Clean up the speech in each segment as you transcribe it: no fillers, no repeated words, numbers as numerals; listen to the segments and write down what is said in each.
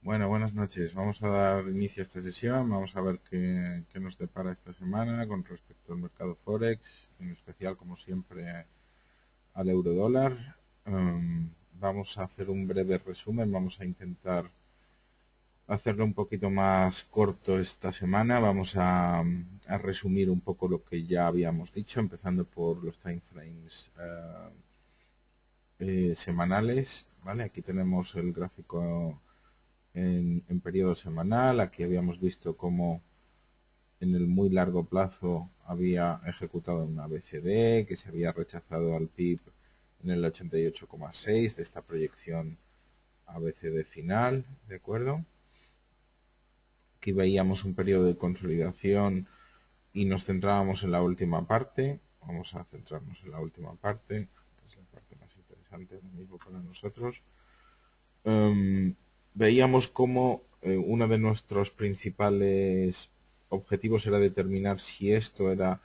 Bueno, buenas noches. Vamos a dar inicio a esta sesión. Vamos a ver qué nos depara esta semana con respecto al mercado Forex, en especial, como siempre, al euro-dólar. Vamos a hacer un breve resumen. Vamos a intentar hacerlo un poquito más corto esta semana. Vamos a resumir un poco lo que ya habíamos dicho, empezando por los time frames semanales. ¿Vale? Aquí tenemos el gráfico en periodo semanal. Aquí habíamos visto cómo en el muy largo plazo había ejecutado una BCD, que se había rechazado al PIB en el 88,6 de esta proyección ABCD final, ¿de acuerdo? Aquí veíamos un periodo de consolidación y nos centrábamos en la última parte. Vamos a centrarnos en la última parte, que es la parte más interesante ahora mismo para nosotros. Veíamos cómo uno de nuestros principales objetivos era determinar si esto era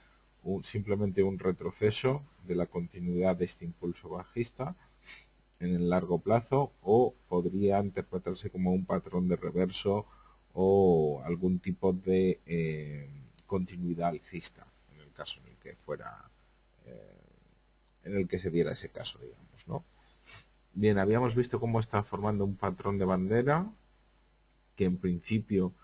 simplemente un retroceso de la continuidad de este impulso bajista en el largo plazo o podría interpretarse como un patrón de reverso o algún tipo de continuidad alcista en el caso en el que fuera, en el que se diera ese caso, digamos, ¿no? Bien, habíamos visto cómo está formando un patrón de bandera que en principio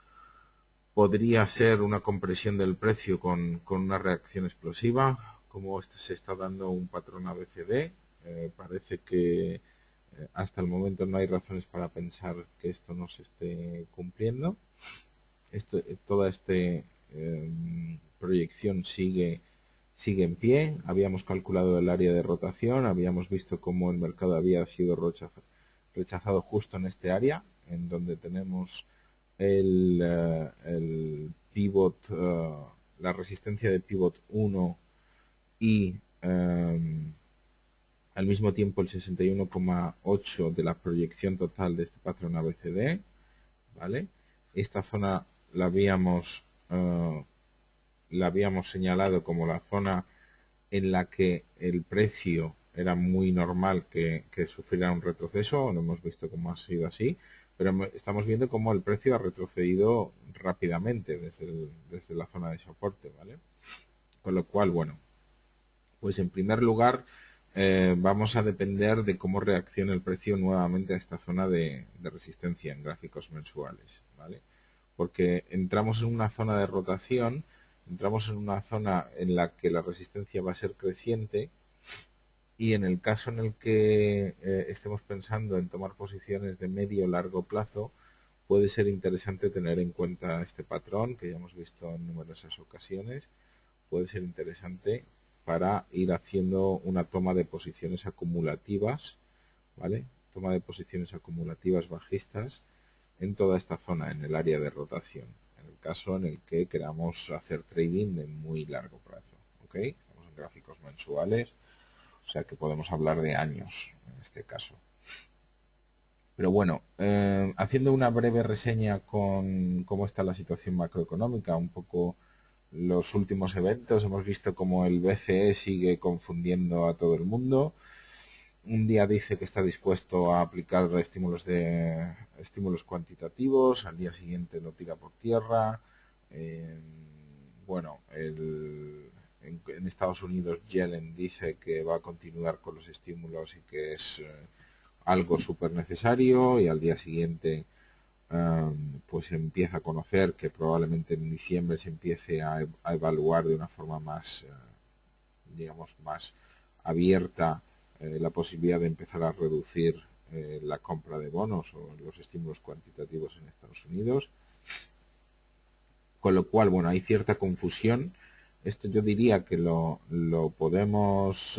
podría ser una compresión del precio con una reacción explosiva, como se está dando un patrón ABCD. Parece que hasta el momento no hay razones para pensar que esto no se esté cumpliendo. Toda esta proyección sigue en pie. Habíamos calculado el área de rotación, habíamos visto cómo el mercado había sido rechazado justo en este área, en donde tenemos el pivot, la resistencia de pivot 1 y al mismo tiempo el 61,8 de la proyección total de este patrón ABCD, ¿vale? Esta zona la habíamos señalado como la zona en la que el precio era muy normal que sufriera un retroceso. No hemos visto cómo ha sido así, pero estamos viendo cómo el precio ha retrocedido rápidamente desde la zona de soporte, ¿vale? Con lo cual, bueno, pues en primer lugar vamos a depender de cómo reaccione el precio nuevamente a esta zona de resistencia en gráficos mensuales, ¿vale? Porque entramos en una zona de rotación, entramos en una zona en la que la resistencia va a ser creciente y en el caso en el que estemos pensando en tomar posiciones de medio o largo plazo, puede ser interesante tener en cuenta este patrón que ya hemos visto en numerosas ocasiones. Puede ser interesante para ir haciendo una toma de posiciones acumulativas, ¿vale? Toma de posiciones acumulativas bajistas en toda esta zona, en el área de rotación, en el caso en el que queramos hacer trading de muy largo plazo, ¿ok? Estamos en gráficos mensuales, o sea que podemos hablar de años en este caso. Pero bueno, haciendo una breve reseña con cómo está la situación macroeconómica, un poco los últimos eventos, hemos visto cómo el BCE sigue confundiendo a todo el mundo. Un día dice que está dispuesto a aplicar estímulos cuantitativos, al día siguiente lo tira por tierra. Bueno, en Estados Unidos Yellen dice que va a continuar con los estímulos y que es algo súper necesario, y al día siguiente pues empieza a conocer que probablemente en diciembre se empiece a evaluar de una forma más, digamos, más abierta la posibilidad de empezar a reducir la compra de bonos o los estímulos cuantitativos en Estados Unidos. Con lo cual, bueno, hay cierta confusión. Esto yo diría que lo podemos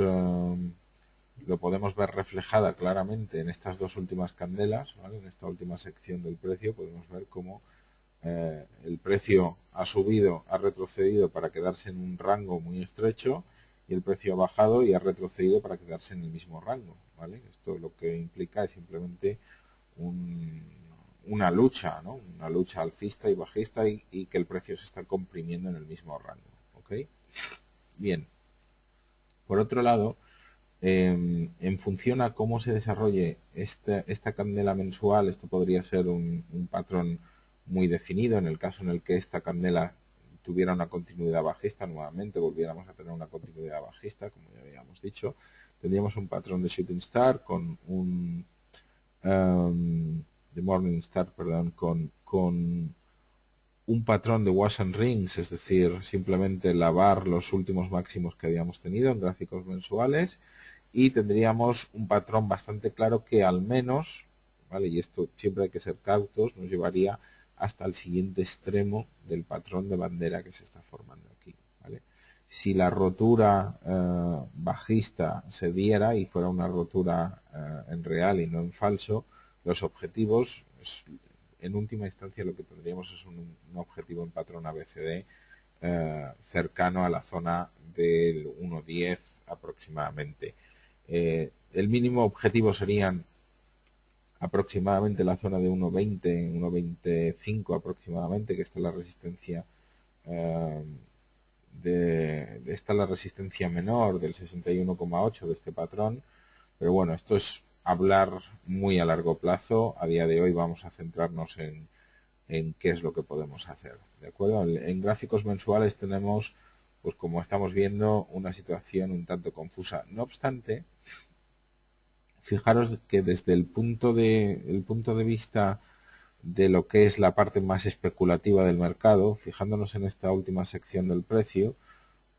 ver reflejada claramente en estas dos últimas candelas, ¿vale? En esta última sección del precio podemos ver cómo el precio ha subido, ha retrocedido para quedarse en un rango muy estrecho, y el precio ha bajado y ha retrocedido para quedarse en el mismo rango, ¿vale? Esto lo que implica es simplemente una lucha, ¿no? Una lucha alcista y bajista, y que el precio se está comprimiendo en el mismo rango, ¿ok? Bien. Por otro lado, en función a cómo se desarrolle esta candela mensual, esto podría ser un patrón muy definido. En el caso en el que esta candela tuviera una continuidad bajista, nuevamente volviéramos a tener una continuidad bajista, como ya habíamos dicho, tendríamos un patrón de Shooting Star con un de Morning Star, perdón, con un patrón de wash and rings, es decir, simplemente lavar los últimos máximos que habíamos tenido en gráficos mensuales, y tendríamos un patrón bastante claro que al menos, ¿vale? Y esto siempre hay que ser cautos, nos llevaría hasta el siguiente extremo del patrón de bandera que se está formando aquí, ¿vale? Si la rotura bajista se diera y fuera una rotura en real y no en falso, los objetivos, en última instancia lo que tendríamos es un objetivo en patrón ABCD cercano a la zona del 1.10 aproximadamente. El mínimo objetivo serían aproximadamente la zona de 1.20, 1.25 aproximadamente, que está la resistencia esta la resistencia menor del 61,8 de este patrón, pero bueno, esto es hablar muy a largo plazo. A día de hoy vamos a centrarnos en qué es lo que podemos hacer, ¿de acuerdo? En gráficos mensuales tenemos, pues como estamos viendo, una situación un tanto confusa. No obstante, fijaros que desde el punto de vista de lo que es la parte más especulativa del mercado, fijándonos en esta última sección del precio,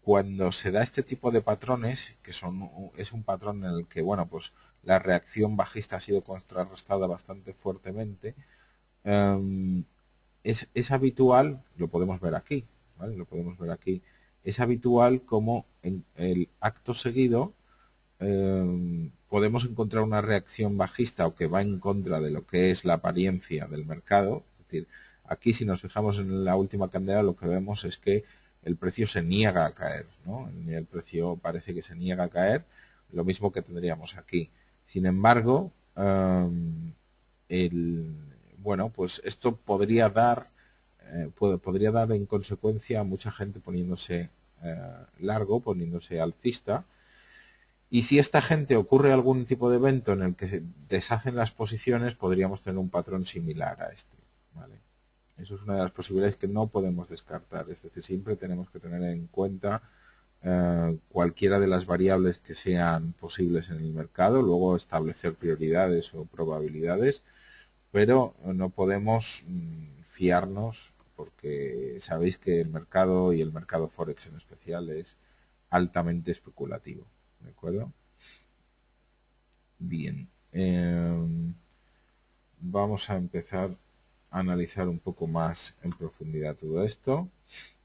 cuando se da este tipo de patrones, que es un patrón en el que, bueno, pues la reacción bajista ha sido contrarrestada bastante fuertemente, es habitual, lo podemos ver aquí, ¿vale? Lo podemos ver aquí, es habitual como en el acto seguido podemos encontrar una reacción bajista o que va en contra de lo que es la apariencia del mercado. Es decir, aquí si nos fijamos en la última candela lo que vemos es que el precio se niega a caer, ¿no? El precio parece que se niega a caer, lo mismo que tendríamos aquí. Sin embargo, bueno, pues esto podría dar en consecuencia a mucha gente poniéndose largo, poniéndose alcista. Y si esta gente ocurre algún tipo de evento en el que se deshacen las posiciones, podríamos tener un patrón similar a este, ¿vale? Eso es una de las posibilidades que no podemos descartar. Es decir, siempre tenemos que tener en cuenta cualquiera de las variables que sean posibles en el mercado, luego establecer prioridades o probabilidades, pero no podemos fiarnos porque sabéis que el mercado y el mercado Forex en especial es altamente especulativo. ¿De acuerdo? Bien. Vamos a empezar a analizar un poco más en profundidad todo esto.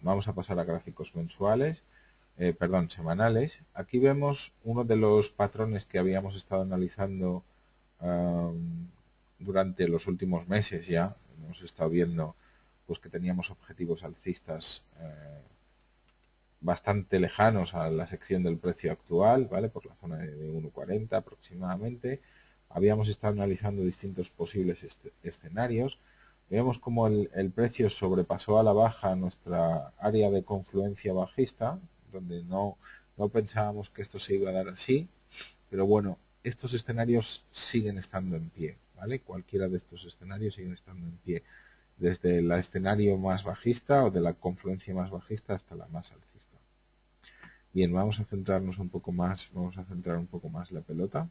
Vamos a pasar a gráficos mensuales, semanales. Aquí vemos uno de los patrones que habíamos estado analizando durante los últimos meses ya. Hemos estado viendo pues que teníamos objetivos alcistas bastante lejanos a la sección del precio actual, ¿vale? Por la zona de 1.40 aproximadamente. Habíamos estado analizando distintos posibles escenarios. Vemos como el precio sobrepasó a la baja nuestra área de confluencia bajista, donde no pensábamos que esto se iba a dar así, pero bueno, estos escenarios siguen estando en pie, ¿vale? Cualquiera de estos escenarios siguen estando en pie, desde el escenario más bajista o de la confluencia más bajista hasta la más alcista. Bien, vamos a centrarnos un poco más, vamos a centrar un poco más la pelota.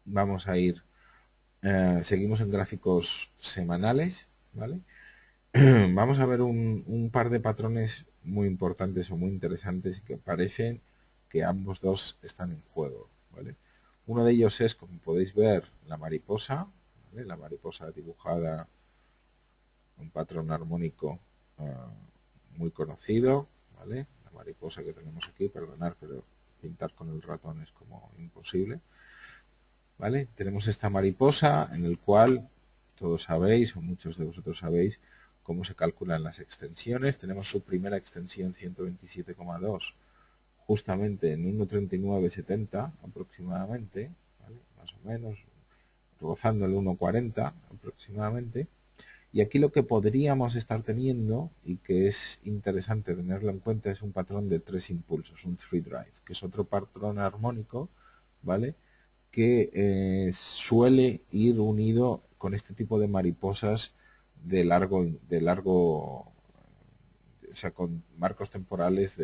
Vamos a ir, seguimos en gráficos semanales, ¿vale? Vamos a ver un par de patrones muy importantes o muy interesantes que parecen que ambos dos están en juego, ¿vale? Uno de ellos es, como podéis ver, la mariposa, ¿vale? La mariposa dibujada, un patrón armónico muy conocido, ¿vale? La mariposa que tenemos aquí, perdonad, pero pintar con el ratón es como imposible, ¿vale? Tenemos esta mariposa en el cual todos sabéis, o muchos de vosotros sabéis, cómo se calculan las extensiones. Tenemos su primera extensión 127,2 justamente en 1.3970 aproximadamente, ¿vale? Más o menos, rozando el 1.40 aproximadamente. Y aquí lo que podríamos estar teniendo, y que es interesante tenerlo en cuenta, es un patrón de 3 impulsos, un 3 drive, que es otro patrón armónico, ¿vale? Que suele ir unido con este tipo de mariposas de largo, o sea, con marcos temporales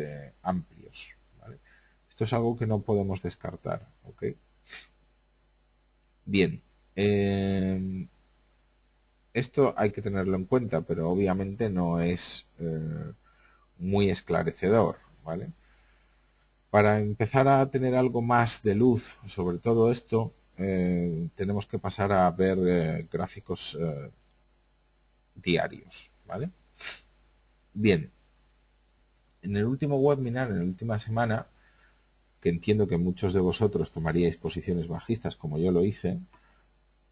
amplios, ¿vale? Esto es algo que no podemos descartar, ¿ok? Bien, esto hay que tenerlo en cuenta, pero obviamente no es muy esclarecedor, ¿vale? Para empezar a tener algo más de luz sobre todo esto, tenemos que pasar a ver gráficos diarios, ¿vale? Bien, en el último webinar, en la última semana, que entiendo que muchos de vosotros tomaríais posiciones bajistas como yo lo hice,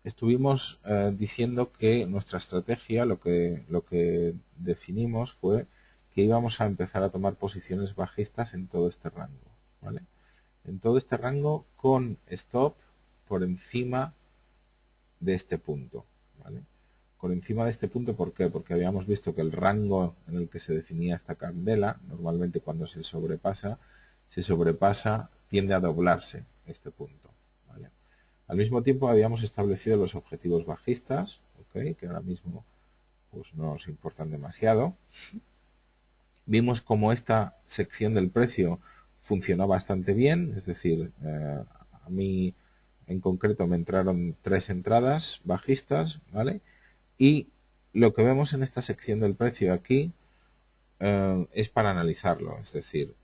estuvimos diciendo que nuestra estrategia, lo que definimos fue que íbamos a empezar a tomar posiciones bajistas en todo este rango, ¿vale? En todo este rango con stop por encima de este punto, ¿vale? Por encima de este punto, ¿por qué? Porque habíamos visto que el rango en el que se definía esta candela, normalmente cuando se sobrepasa, tiende a doblarse este punto, ¿vale? Al mismo tiempo habíamos establecido los objetivos bajistas, ¿ok? Que ahora mismo pues, no nos importan demasiado. Vimos como esta sección del precio funcionó bastante bien, es decir, a mí en concreto me entraron 3 entradas bajistas, ¿vale? Y lo que vemos en esta sección del precio aquí es para analizarlo, es decir,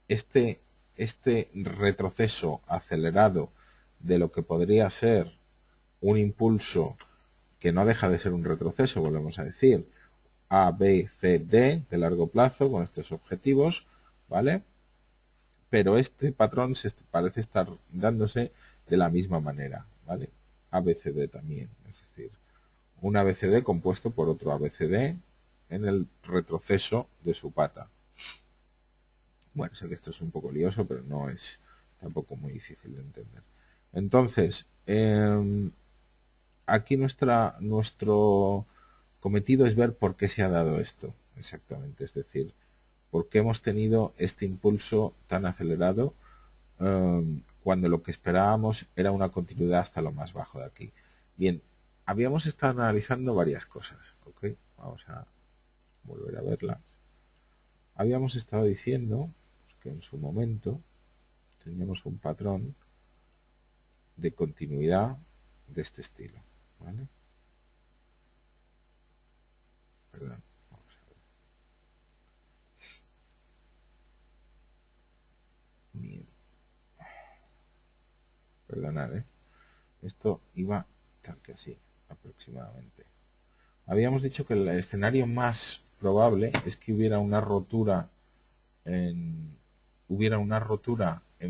este, este retroceso acelerado de lo que podría ser un impulso que no deja de ser un retroceso, volvemos a decir, A, B, C, D de largo plazo con estos objetivos, ¿vale? Pero este patrón parece estar dándose de la misma manera, ¿vale? ABCD también, es decir, un ABCD compuesto por otro ABCD en el retroceso de su pata. Bueno, sé que esto es un poco lioso, pero no es tampoco muy difícil de entender. Entonces, aquí nuestro cometido es ver por qué se ha dado esto exactamente, es decir, por qué hemos tenido este impulso tan acelerado cuando lo que esperábamos era una continuidad hasta lo más bajo de aquí. Bien, habíamos estado analizando varias cosas, ¿ok? Vamos a volver a verla. Habíamos estado diciendo que en su momento teníamos un patrón de continuidad de este estilo, ¿vale? Perdón, vamos a ver. Bien, perdonad, ¿eh? Esto iba tal que así, aproximadamente. Habíamos dicho que el escenario más probable es que hubiera una rotura en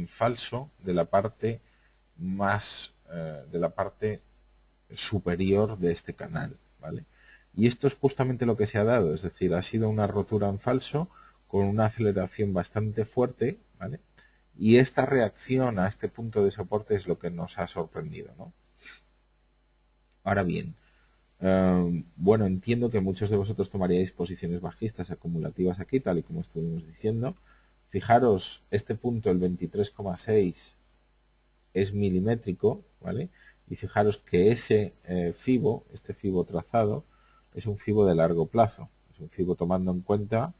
falso de la parte de la parte superior de este canal, ¿vale? Y esto es justamente lo que se ha dado, es decir, ha sido una rotura en falso con una aceleración bastante fuerte, ¿vale? Y esta reacción a este punto de soporte es lo que nos ha sorprendido, ¿no? Ahora bien, bueno, entiendo que muchos de vosotros tomaríais posiciones bajistas acumulativas aquí, tal y como estuvimos diciendo. Fijaros, este punto, el 23,6, es milimétrico, ¿vale? Y fijaros que ese FIBO, este FIBO trazado, es un FIBO de largo plazo. Es un FIBO tomando en cuenta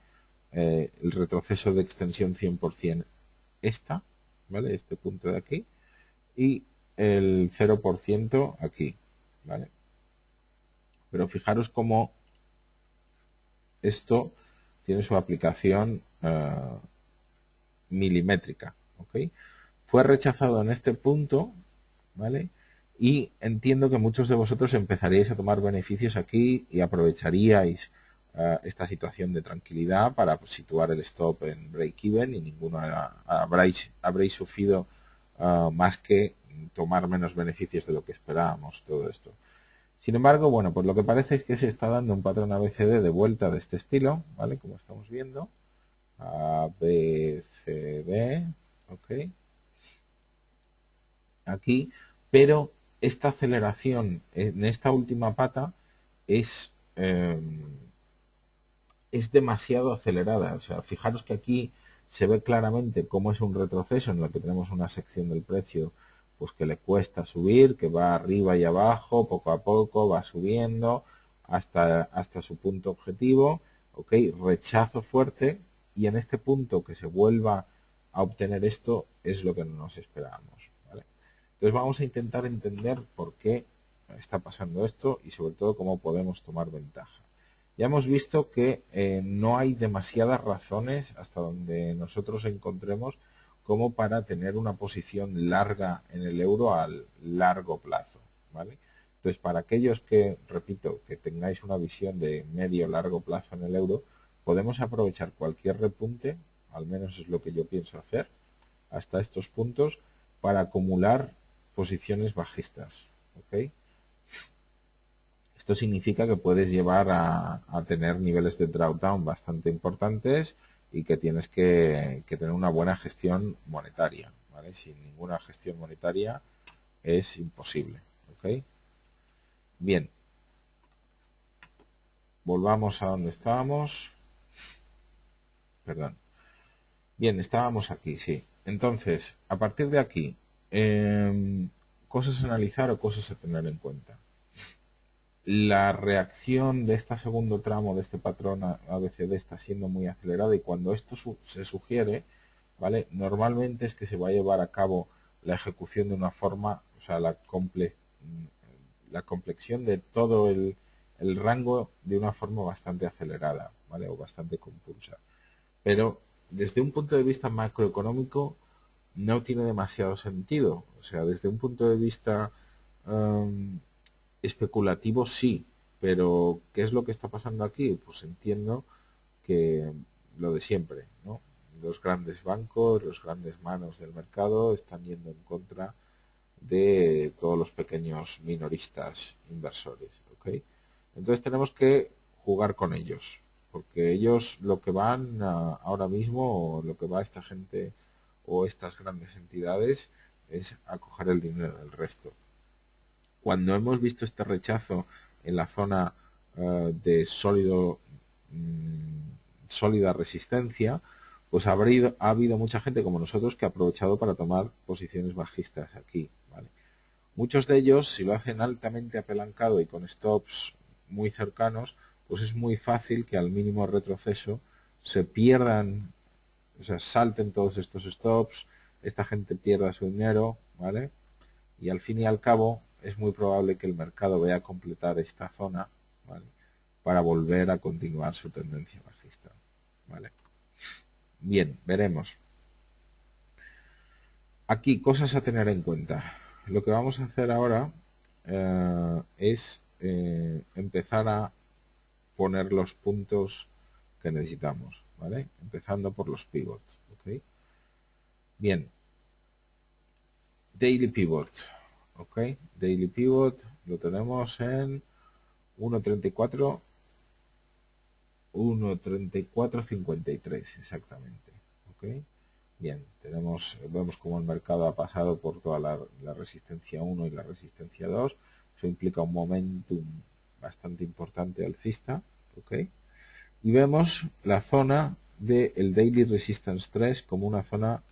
el retroceso de extensión 100% ¿vale? Este punto de aquí. Y el 0% aquí, ¿vale? Pero fijaros cómo esto tiene su aplicación milimétrica, ¿ok? Fue rechazado en este punto, ¿vale? Y entiendo que muchos de vosotros empezaríais a tomar beneficios aquí y aprovecharíais esta situación de tranquilidad para situar el stop en break-even y ninguno habréis sufrido más que tomar menos beneficios de lo que esperábamos, todo esto. Sin embargo, bueno, pues lo que parece es que se está dando un patrón ABCD de vuelta de este estilo, ¿vale? Como estamos viendo. ABCD, ok. Aquí, pero esta aceleración en esta última pata es, es demasiado acelerada. O sea, fijaros que aquí se ve claramente cómo es un retroceso en el que tenemos una sección del precio pues que le cuesta subir, que va arriba y abajo, poco a poco, va subiendo hasta su punto objetivo, ¿ok? Rechazo fuerte, y en este punto que se vuelva a obtener esto es lo que no nos esperábamos, ¿vale? Entonces vamos a intentar entender por qué está pasando esto y sobre todo cómo podemos tomar ventaja. Ya hemos visto que no hay demasiadas razones hasta donde nosotros encontremos como para tener una posición larga en el euro al largo plazo, ¿vale? Entonces, para aquellos que, repito, que tengáis una visión de medio largo plazo en el euro, podemos aprovechar cualquier repunte, al menos es lo que yo pienso hacer, hasta estos puntos, para acumular posiciones bajistas, ¿ok? Esto significa que puedes llevar a tener niveles de drawdown bastante importantes y que tienes que tener una buena gestión monetaria, ¿vale? Sin ninguna gestión monetaria es imposible, ¿ok? Bien, volvamos a donde estábamos. Perdón. Bien, estábamos aquí, sí. Entonces, a partir de aquí, cosas a analizar o cosas a tener en cuenta. La reacción de este segundo tramo de este patrón ABCD está siendo muy acelerada, y cuando esto se sugiere, ¿vale? Normalmente es que se va a llevar a cabo la ejecución de una forma, o sea, la complexión de todo el rango de una forma bastante acelerada, ¿vale? O bastante compulsa. Pero desde un punto de vista macroeconómico no tiene demasiado sentido. O sea, desde un punto de vista especulativo sí, pero ¿qué es lo que está pasando aquí? Pues entiendo que lo de siempre, ¿no? Los grandes bancos, los grandes manos del mercado están yendo en contra de todos los pequeños minoristas inversores, ¿ok? Entonces tenemos que jugar con ellos, porque ellos lo que van ahora mismo, o lo que va esta gente o estas grandes entidades, es a coger el dinero del resto. Cuando hemos visto este rechazo en la zona de sólida resistencia, pues ha habido mucha gente como nosotros que ha aprovechado para tomar posiciones bajistas aquí, ¿vale? Muchos de ellos, si lo hacen altamente apalancado y con stops muy cercanos, pues es muy fácil que al mínimo retroceso se pierdan, o sea, salten todos estos stops, esta gente pierda su dinero, ¿vale? Y al fin y al cabo es muy probable que el mercado vaya a completar esta zona, ¿vale? Para volver a continuar su tendencia bajista, ¿vale? Bien, veremos. Aquí, cosas a tener en cuenta. Lo que vamos a hacer ahora es empezar a poner los puntos que necesitamos, ¿vale? Empezando por los pivots, ¿ok? Bien. Daily pivot, ¿ok? Daily pivot lo tenemos en 1.34, 1.3453 exactamente, ¿ok? Bien, vemos cómo el mercado ha pasado por toda la resistencia 1 y la resistencia 2. Eso implica un momentum bastante importante alcista, ¿ok? Y vemos la zona del Daily Resistance 3 como una zona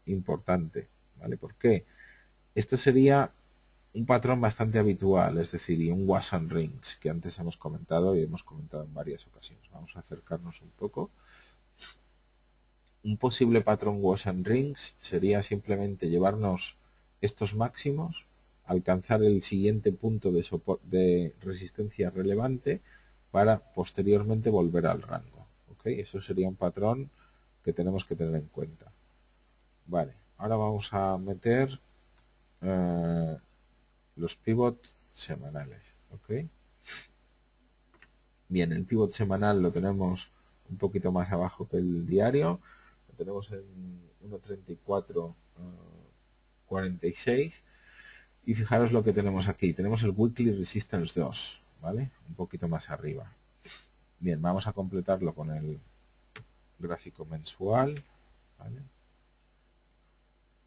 importante, ¿vale? ¿Por qué? Esto sería un patrón bastante habitual, es decir, y un wash and rings que antes hemos comentado y hemos comentado en varias ocasiones. Vamos a acercarnos un poco. Un posible patrón wash and rings sería simplemente llevarnos estos máximos, alcanzar el siguiente punto de resistencia relevante para posteriormente volver al rango. ¿Ok? Eso sería un patrón que tenemos que tener en cuenta. Vale, ahora vamos a meter los pivots semanales. ¿Ok? Bien, el pivot semanal lo tenemos un poquito más abajo que el diario. Lo tenemos en 1.3446. Y fijaros lo que tenemos aquí. Tenemos el Weekly Resistance 2, ¿vale? Un poquito más arriba. Bien, vamos a completarlo con el gráfico mensual, ¿vale?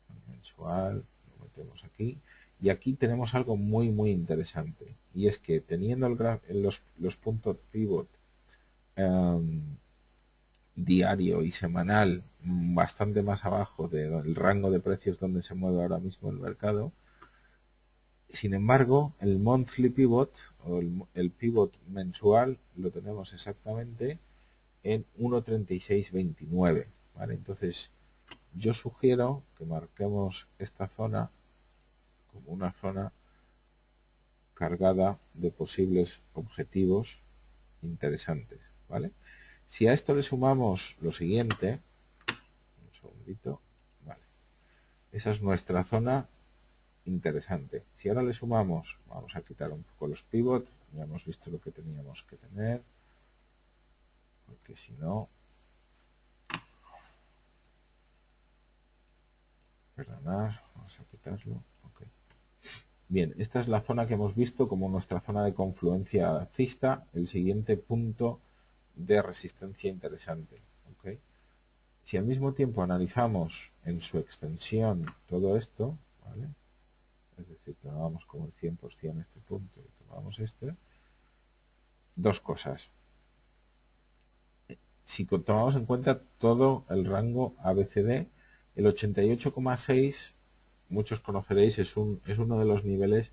El mensual, lo metemos aquí. Y aquí tenemos algo muy, muy interesante. y es que teniendo los puntos pivot diario y semanal bastante más abajo del rango de precios donde se mueve ahora mismo el mercado, sin embargo, el monthly pivot o el pivot mensual lo tenemos exactamente en 1.3629, ¿vale? Entonces, yo sugiero que marquemos esta zona como una zona cargada de posibles objetivos interesantes, ¿vale? Si a esto le sumamos lo siguiente, un segundito, vale, esa es nuestra zona interesante. Si ahora le sumamos, vamos a quitar un poco los pivots, ya hemos visto lo que teníamos que tener, porque si no, perdonad, vamos a quitarlo. Okay. Bien, esta es la zona que hemos visto como nuestra zona de confluencia alcista, el siguiente punto de resistencia interesante. ¿Okay? Si al mismo tiempo analizamos en su extensión todo esto, ¿vale? Es decir, tomamos como el 100% este punto y tomamos este, dos cosas. Si tomamos en cuenta todo el rango ABCD, el 88,6, muchos conoceréis, es uno de los niveles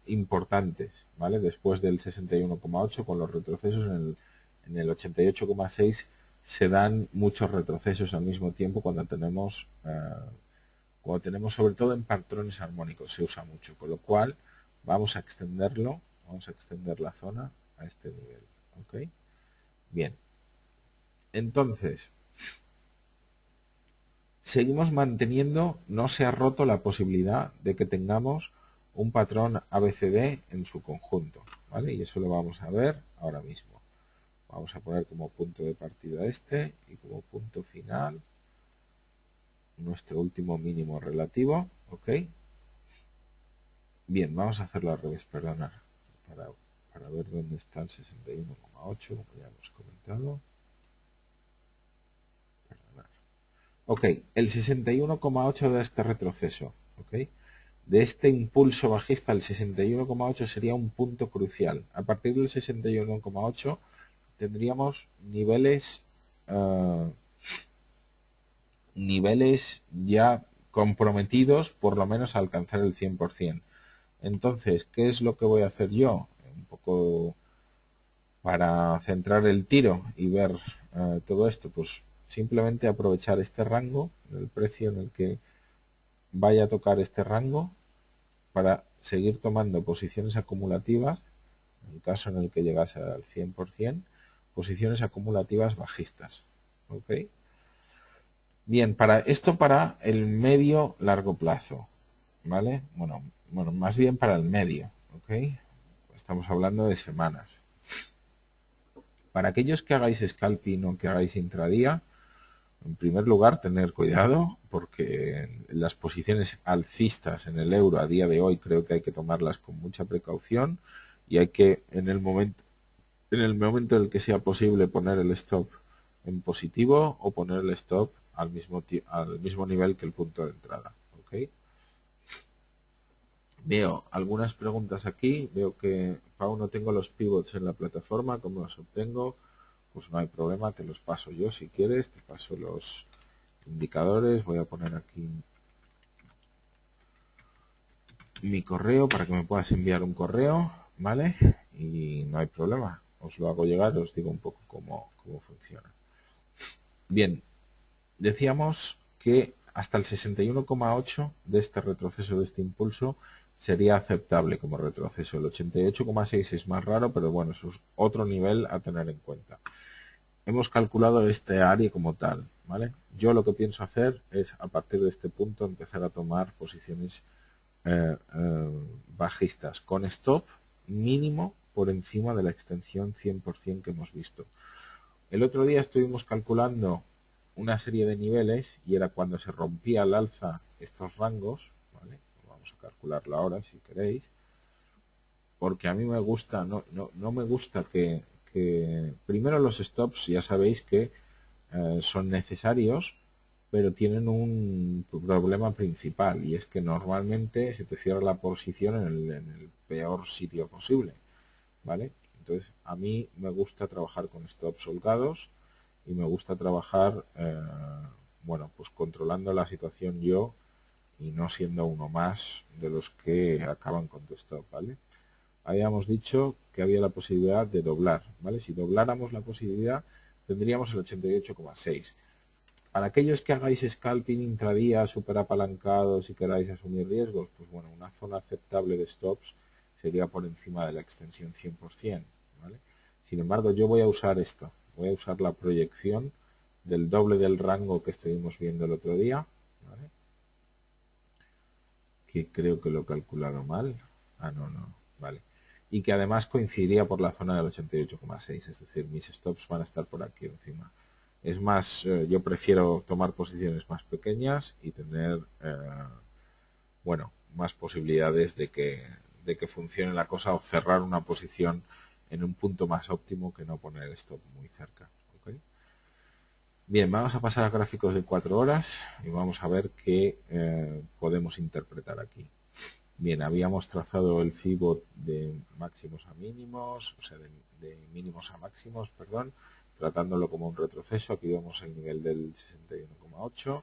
importantes, ¿vale? Después del 61,8 con los retrocesos en el 88,6 se dan muchos retrocesos al mismo tiempo cuando tenemos sobre todo en patrones armónicos se usa mucho, con lo cual vamos a extenderlo, vamos a extender la zona a este nivel, ¿ok? Bien, entonces seguimos manteniendo, no se ha roto la posibilidad de que tengamos un patrón ABCD en su conjunto, ¿vale? Y eso lo vamos a ver ahora mismo. Vamos a poner como punto de partida este y como punto final nuestro último mínimo relativo, ¿ok? Bien, vamos a hacerlo al revés, perdonad, para ver dónde está el 61,8, como ya hemos comentado. Perdonad. Ok, el 61,8 de este retroceso, ¿ok? De este impulso bajista, el 61,8 sería un punto crucial. A partir del 61,8 tendríamos niveles ya comprometidos por lo menos a alcanzar el 100%. Entonces, ¿qué es lo que voy a hacer yo? Un poco para centrar el tiro y ver todo esto, pues simplemente aprovechar este rango, el precio en el que vaya a tocar este rango, para seguir tomando posiciones acumulativas, en el caso en el que llegase al 100%, posiciones acumulativas bajistas. ¿Ok? Bien, para el medio largo plazo, ¿vale? Bueno, más bien para el medio, ¿ok? Estamos hablando de semanas. Para aquellos que hagáis scalping o que hagáis intradía, en primer lugar, tener cuidado porque las posiciones alcistas en el euro a día de hoy creo que hay que tomarlas con mucha precaución y hay que en el momento en el que sea posible poner el stop en positivo o poner el stop al mismo nivel que el punto de entrada. ¿Okay? Veo algunas preguntas aquí. Veo que, Pau, no tengo los pivots en la plataforma. ¿Cómo los obtengo? Pues no hay problema, te los paso yo si quieres. Te paso los indicadores. Voy a poner aquí mi correo para que me puedas enviar un correo, ¿vale? Y no hay problema. Os lo hago llegar, os digo un poco cómo funciona. Bien, decíamos que hasta el 61,8 de este retroceso, de este impulso, sería aceptable como retroceso. El 88,6 es más raro, pero bueno, eso es otro nivel a tener en cuenta. Hemos calculado este área como tal, ¿vale? Yo lo que pienso hacer es, a partir de este punto, empezar a tomar posiciones bajistas con stop mínimo por encima de la extensión 100% que hemos visto. El otro día estuvimos calculando una serie de niveles y era cuando se rompía al alza estos rangos, ¿vale? Vamos a calcularlo ahora si queréis, porque a mí me gusta, no me gusta que primero los stops ya sabéis que son necesarios pero tienen un problema principal y es que normalmente se te cierra la posición en el peor sitio posible, ¿vale? Entonces, a mí me gusta trabajar con stops holgados y me gusta trabajar, bueno, pues controlando la situación yo y no siendo uno más de los que acaban con tu stop, ¿vale? Habíamos dicho que había la posibilidad de doblar, ¿vale? Si dobláramos la posibilidad, tendríamos el 88,6. Para aquellos que hagáis scalping intradía super apalancados y queráis asumir riesgos, pues bueno, una zona aceptable de stops sería por encima de la extensión 100%, ¿vale? Sin embargo, yo voy a usar esto, voy a usar la proyección del doble del rango que estuvimos viendo el otro día, ¿vale? Que creo que lo he calculado mal. Ah, no, vale. Y que además coincidiría por la zona del 88,6, es decir, mis stops van a estar por aquí encima. Es más, yo prefiero tomar posiciones más pequeñas y tener, bueno, más posibilidades de que funcione la cosa o cerrar una posición en un punto más óptimo que no poner el stop muy cerca. ¿Okay? Bien, vamos a pasar a gráficos de 4 horas y vamos a ver qué podemos interpretar aquí. Bien, habíamos trazado el FIBO de máximos a mínimos, o sea, de mínimos a máximos, perdón, tratándolo como un retroceso. Aquí vemos el nivel del 61,8.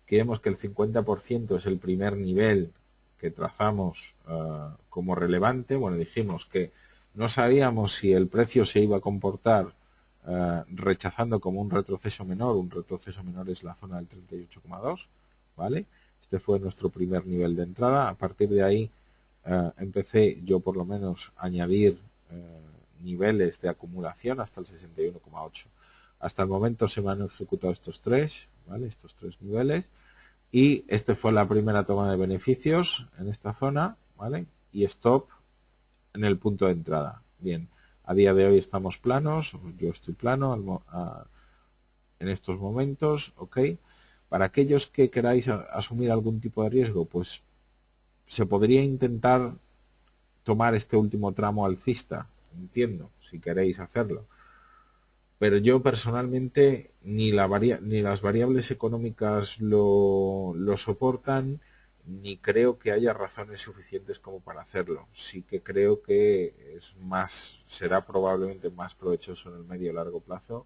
Aquí vemos que el 50% es el primer nivel que trazamos como relevante. Bueno, dijimos que no sabíamos si el precio se iba a comportar rechazando como un retroceso menor. Un retroceso menor es la zona del 38,2, ¿vale? Este fue nuestro primer nivel de entrada. A partir de ahí empecé yo por lo menos a añadir niveles de acumulación hasta el 61,8. Hasta el momento se me han ejecutado estos tres, ¿vale? Estos tres niveles. Y este fue la primera toma de beneficios en esta zona, ¿vale? Y stop en el punto de entrada. Bien, a día de hoy estamos planos, yo estoy plano en estos momentos, ¿ok? Para aquellos que queráis asumir algún tipo de riesgo, pues se podría intentar tomar este último tramo alcista, entiendo, si queréis hacerlo. Pero yo personalmente ni las variables económicas lo soportan, ni creo que haya razones suficientes como para hacerlo. Sí que creo que será probablemente más provechoso en el medio y largo plazo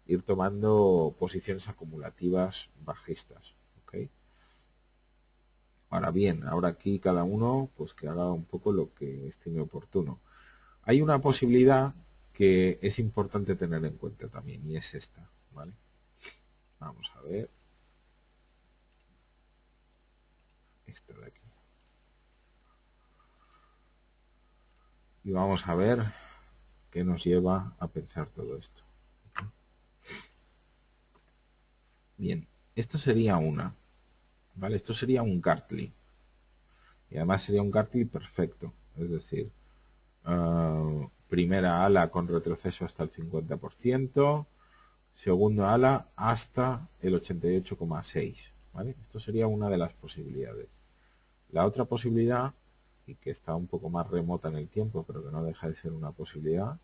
ir tomando posiciones acumulativas bajistas. ¿Okay? Ahora bien, ahora aquí cada uno pues que haga un poco lo que estime oportuno. Hay una posibilidad que es importante tener en cuenta también y es esta, ¿vale? Vamos a ver. Esta de aquí. Y vamos a ver qué nos lleva a pensar todo esto. Bien, esto sería una, ¿vale? Esto sería un Gartley. Y además sería un Gartley perfecto. Es decir, primera ala con retroceso hasta el 50%, segunda ala hasta el 88,6, ¿vale? Esto sería una de las posibilidades. La otra posibilidad, y que está un poco más remota en el tiempo, pero que no deja de ser una posibilidad,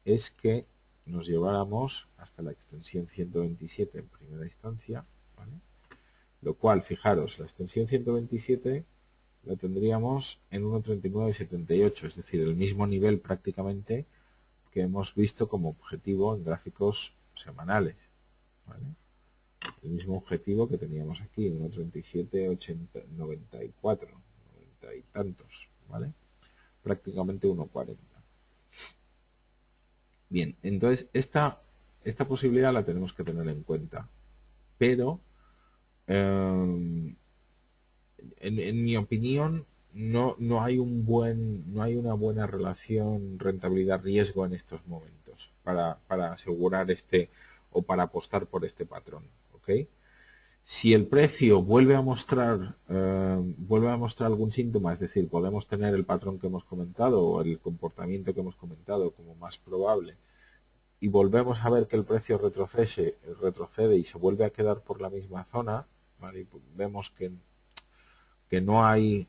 es que nos lleváramos hasta la extensión 127 en primera instancia, ¿vale? Lo cual, fijaros, la extensión 127 la tendríamos en 1.3978, es decir, el mismo nivel prácticamente que hemos visto como objetivo en gráficos semanales, ¿vale? El mismo objetivo que teníamos aquí, 1.3794, 90 y tantos, ¿vale? Prácticamente 1.40. Bien, entonces esta posibilidad la tenemos que tener en cuenta, pero en mi opinión no hay no hay una buena relación rentabilidad-riesgo en estos momentos para asegurar o para apostar por este patrón, ¿ok? Si el precio vuelve a mostrar algún síntoma, es decir, podemos tener el patrón que hemos comentado o el comportamiento que hemos comentado como más probable y volvemos a ver que el precio retrocede y se vuelve a quedar por la misma zona, ¿vale? Y vemos que no hay,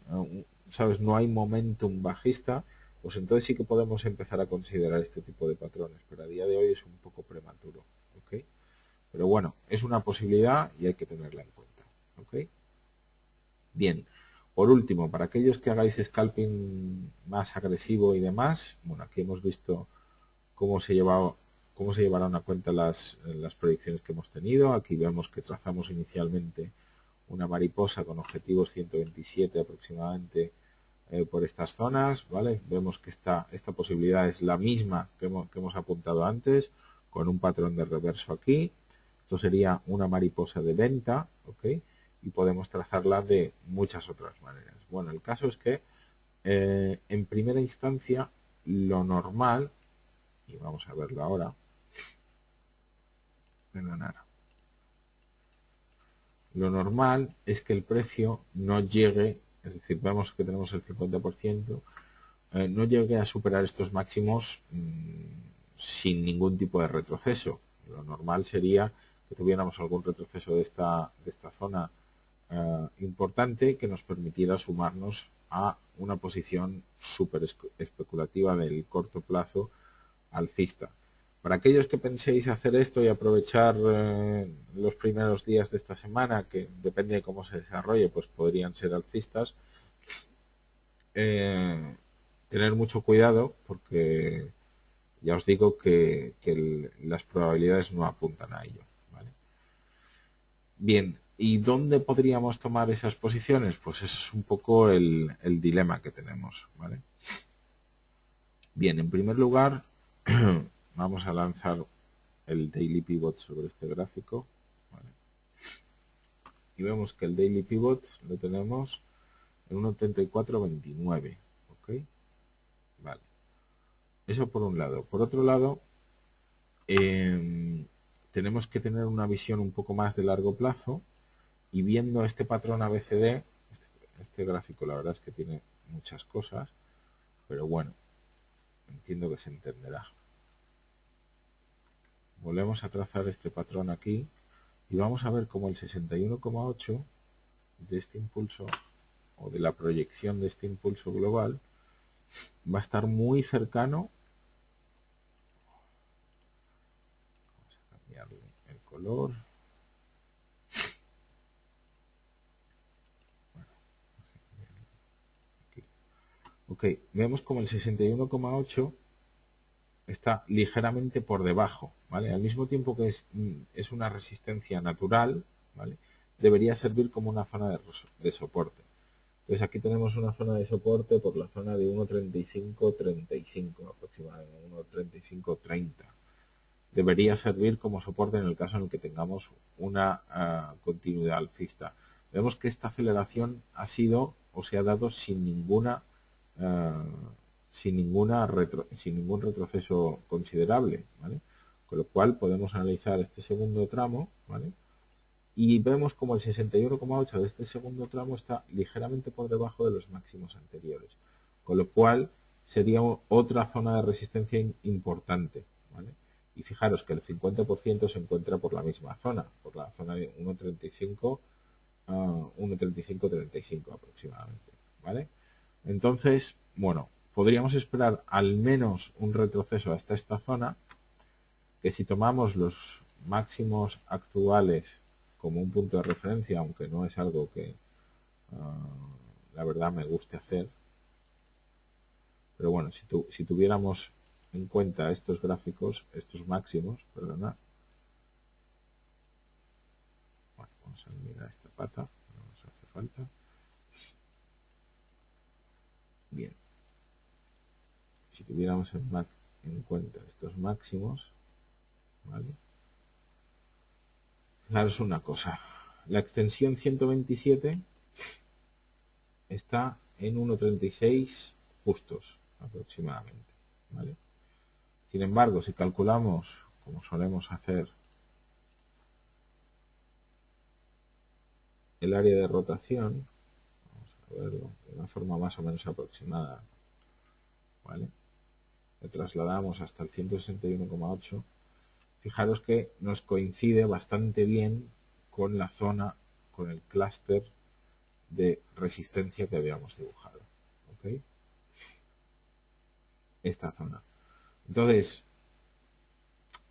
¿sabes? No hay momentum bajista, pues entonces sí que podemos empezar a considerar este tipo de patrones, pero a día de hoy es un poco prematuro, ¿ok? Pero bueno, es una posibilidad y hay que tenerla en cuenta. ¿Ok? Bien. Por último, para aquellos que hagáis scalping más agresivo y demás, bueno, aquí hemos visto cómo se llevaron a cuenta las proyecciones que hemos tenido. Aquí vemos que trazamos inicialmente una mariposa con objetivos 127 aproximadamente por estas zonas, ¿vale? Vemos que esta posibilidad es la misma que hemos apuntado antes, con un patrón de reverso aquí. Esto sería una mariposa de venta, ¿ok? Y podemos trazarla de muchas otras maneras. Bueno, el caso es que en primera instancia lo normal, y vamos a verlo ahora, lo normal es que el precio no llegue, es decir, vemos que tenemos el 50%, no llegue a superar estos máximos sin ningún tipo de retroceso. Lo normal sería que tuviéramos algún retroceso de esta zona importante que nos permitiera sumarnos a una posición súper especulativa del corto plazo alcista. Para aquellos que penséis hacer esto y aprovechar los primeros días de esta semana, que depende de cómo se desarrolle, pues podrían ser alcistas, tener mucho cuidado porque ya os digo que las probabilidades no apuntan a ello. ¿Vale? Bien, ¿y dónde podríamos tomar esas posiciones? Pues eso es un poco el dilema que tenemos. ¿Vale? Bien, en primer lugar, vamos a lanzar el Daily Pivot sobre este gráfico. ¿Vale? Y vemos que el Daily Pivot lo tenemos en 1.8429. ¿Ok? Vale. Eso por un lado. Por otro lado, tenemos que tener una visión un poco más de largo plazo y viendo este patrón ABCD, este gráfico la verdad es que tiene muchas cosas, pero bueno, entiendo que se entenderá. Volvemos a trazar este patrón aquí y vamos a ver cómo el 61,8 de este impulso o de la proyección de este impulso global va a estar muy cercano. Vamos a cambiarle el color. Ok, vemos como el 61,8 está ligeramente por debajo, ¿vale? Al mismo tiempo que es una resistencia natural, ¿vale? Debería servir como una zona de soporte. Entonces aquí tenemos una zona de soporte por la zona de 1.3535 aproximadamente, 1.3530. Debería servir como soporte en el caso en el que tengamos una continuidad alcista. Vemos que esta aceleración ha sido o se ha dado sin ningún retroceso considerable, ¿vale? Con lo cual podemos analizar este segundo tramo, ¿vale? Y vemos como el 61,8 de este segundo tramo está ligeramente por debajo de los máximos anteriores, con lo cual sería otra zona de resistencia importante, ¿vale? Y fijaros que el 50% se encuentra por la misma zona, por la zona de 1.35 a 1.3535 aproximadamente, ¿vale? Entonces, bueno, podríamos esperar al menos un retroceso hasta esta zona, que si tomamos los máximos actuales como un punto de referencia, aunque no es algo que la verdad me guste hacer, pero bueno, si tuviéramos en cuenta estos gráficos, estos máximos, perdona, bueno, vamos a mirar esta pata, no nos hace falta. Bien, si tuviéramos en cuenta estos máximos, ¿vale? Fijaros una cosa, la extensión 127 está en 1.36 justos aproximadamente, ¿vale? Sin embargo, si calculamos, como solemos hacer, el área de rotación, vamos a verlo de una forma más o menos aproximada, ¿vale? Le trasladamos hasta el 161,8. Fijaros que nos coincide bastante bien con la zona, con el clúster de resistencia que habíamos dibujado, ¿ok? Esta zona. Entonces,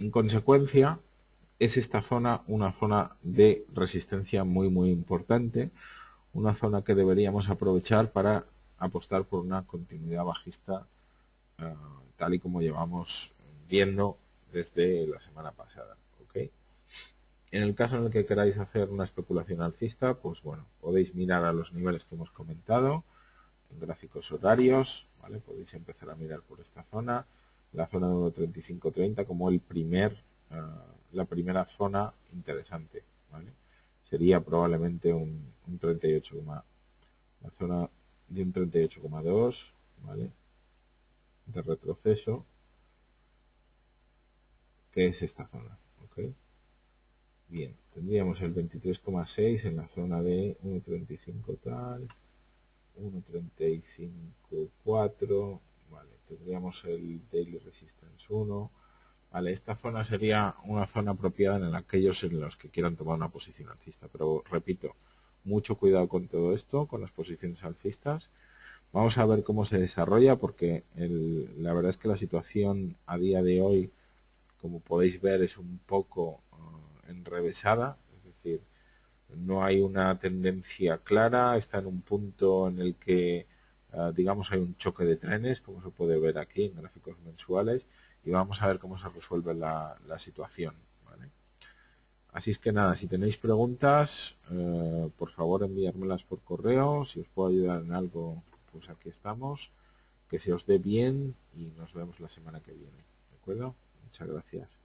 en consecuencia, es esta zona una zona de resistencia muy importante, una zona que deberíamos aprovechar para apostar por una continuidad bajista tal y como llevamos viendo desde la semana pasada. ¿Ok? En el caso en el que queráis hacer una especulación alcista, pues bueno, podéis mirar a los niveles que hemos comentado en gráficos horarios, ¿vale? Podéis empezar a mirar por esta zona, la zona de 1.3530 como la primera zona interesante, ¿vale? Sería probablemente un 38, la zona de un 38,2, ¿vale? De retroceso, que es esta zona, ¿ok? Bien, tendríamos el 23,6 en la zona de 1.35 tal, 1.35.4, vale, tendríamos el Daily Resistance 1, vale, esta zona sería una zona apropiada en aquellos en los que quieran tomar una posición alcista, pero repito, mucho cuidado con todo esto, con las posiciones alcistas. Vamos a ver cómo se desarrolla porque la verdad es que la situación a día de hoy, como podéis ver, es un poco enrevesada, es decir, no hay una tendencia clara, está en un punto en el que, digamos, hay un choque de trenes, como se puede ver aquí en gráficos mensuales, y vamos a ver cómo se resuelve la situación. ¿Vale? Así es que nada, si tenéis preguntas, por favor enviármelas por correo, si os puedo ayudar en algo, pues aquí estamos, que se os dé bien y nos vemos la semana que viene. ¿De acuerdo? Muchas gracias.